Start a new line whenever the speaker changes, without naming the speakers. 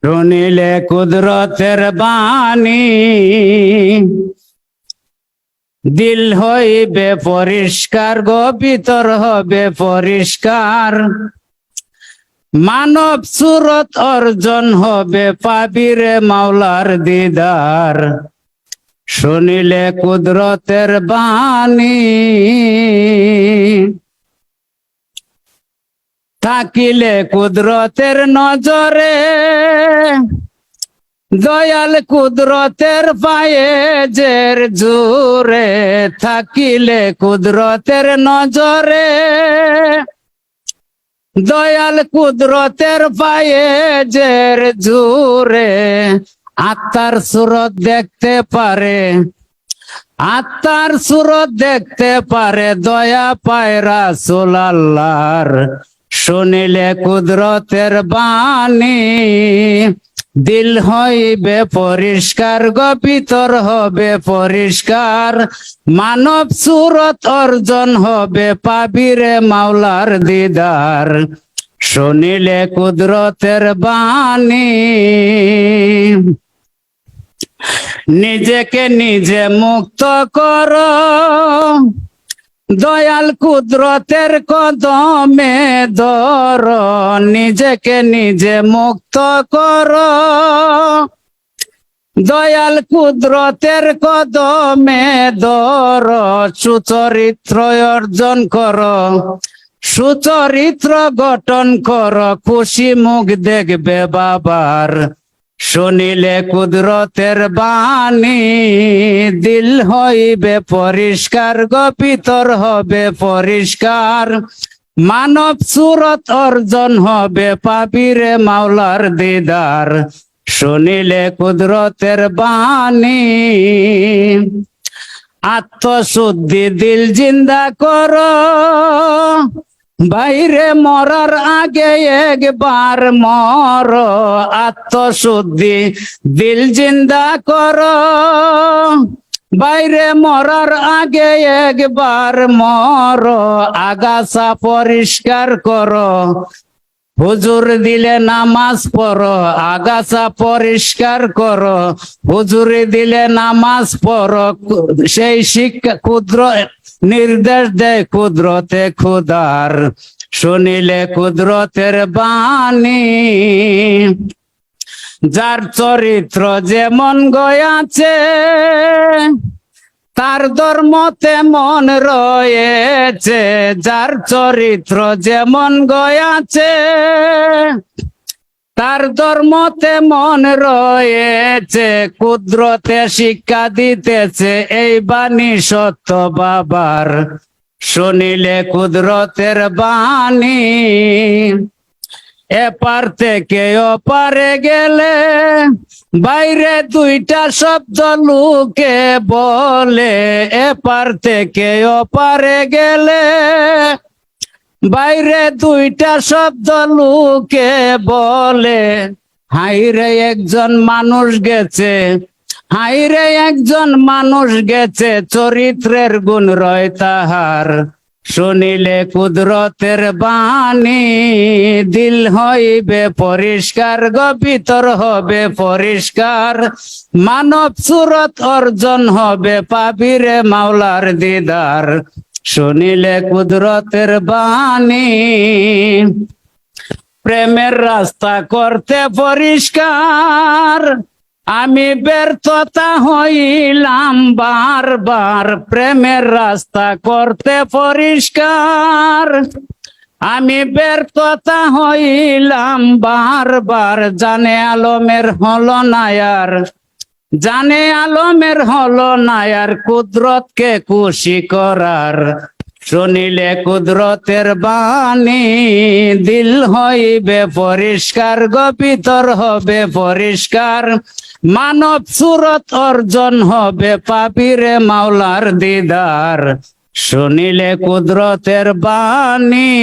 শুনিলে কুদরতের বাণী দিল হইবে পরিষ্কার গো ভিতর হবে পরিষ্কার মানব সুরত অর্জন হবে পাবিরে মাওলার দিদার শুনিলে কুদরতের বাণী থাকিলে কুদরতের নজরে দয়াল কুদরতের পায়ে জের জোরে থাকিলে কুদরতের নজরে দয়াল কুদরতের পায়ে জের জোরে আত্মার সুরত দেখতে পারে আত্মার সুরত দেখতে পারে দয়া পায় রাসূল আল্লাহর শুনিলে কুদরতের বাণী দিল হইবে পরিষ্কার গো ভিতর হবে পরিষ্কার মানব সুরত অর্জন হবে পাবিরে মাওলার দিদার শুনিলে কুদরতের বাণী নিজেকে নিজে মুক্ত করো দয়াল কুদরতের কদমে ধর নিজেকে নিজে মুক্ত করো দয়াল কুদরতের কদমে ধর সুচরিত্র অর্জন করো সুচরিত্র গঠন করো খুশি মুখ দেখবে বাবার শুনিলে কুদরতের বাণী দিল হইবে পরিষ্কার গো ভিতর হবে পরিষ্কার মানব সুরত অর্জন হবে পাবিরে মাওলার দিদার শুনিলে কুদরতের বাণী আত্মশুদ্ধি দিল জিন্দা করো বাইরে মরার আগে একবার মর আত্মশুদ্ধি দিল জিন্দা করো বাইরে মরার আগে একবার মর আগাছা পরিষ্কার করো হুজুর দিলে নামাজ পড়ো আগাছা পরিষ্কার করো হুজুরি দিলে নামাজ পড়ো সেই শিক্ষা ক্ষুদ্র নির্দেশ দেয় কুদরতে খুদার শুনিলে কুদরতের বাণী যার চরিত্র যেমন গয়াছে তার ধর্ম তেমন রয়েছে যার চরিত্র যেমন গয়াছে তার ধর্ম তেমন রয়েছে কুদরতে শিক্ষা দিতেছে এই বাণী সত্য বাবার শুনিলে কুদরতের বাণী এপার থেকে ওপারে গেলে বাইরে দুইটা শব্দ লোকে বলে এপার থেকে ওপারে গেলে বাইরে দুইটা শব্দ লোকে বলে হাইরে একজন মানুষ গেছে হাইরে একজন মানুষ গেছে চরিত্রের গুণ রয় তাহার শুনিলে কুদরতের বাণী দিল হইবে পরিষ্কার গো ভিতর হবে পরিষ্কার মানব সুরত অর্জন হবে পাবিরে মাওলার দিদার শুনিলে কুদরতের বাণী প্রেমের রাস্তা করতে পরিষ্কার আমি ব্যর্থতা হইলাম বারবার প্রেমের রাস্তা করতে পরিষ্কার আমি ব্যর্থতা হইলাম বারবার জানে আলমের হলো না আর জানে আলমের হলো না আর কুদরতকে খুশি করার শুনিলে কুদরতের বাণী দিল হইবে পরিষ্কার গো ভিতর হবে পরিষ্কার মানব সুরত অর্জন হবে পাবিরে মাওলার দিদার শুনিলে কুদরতের বাণী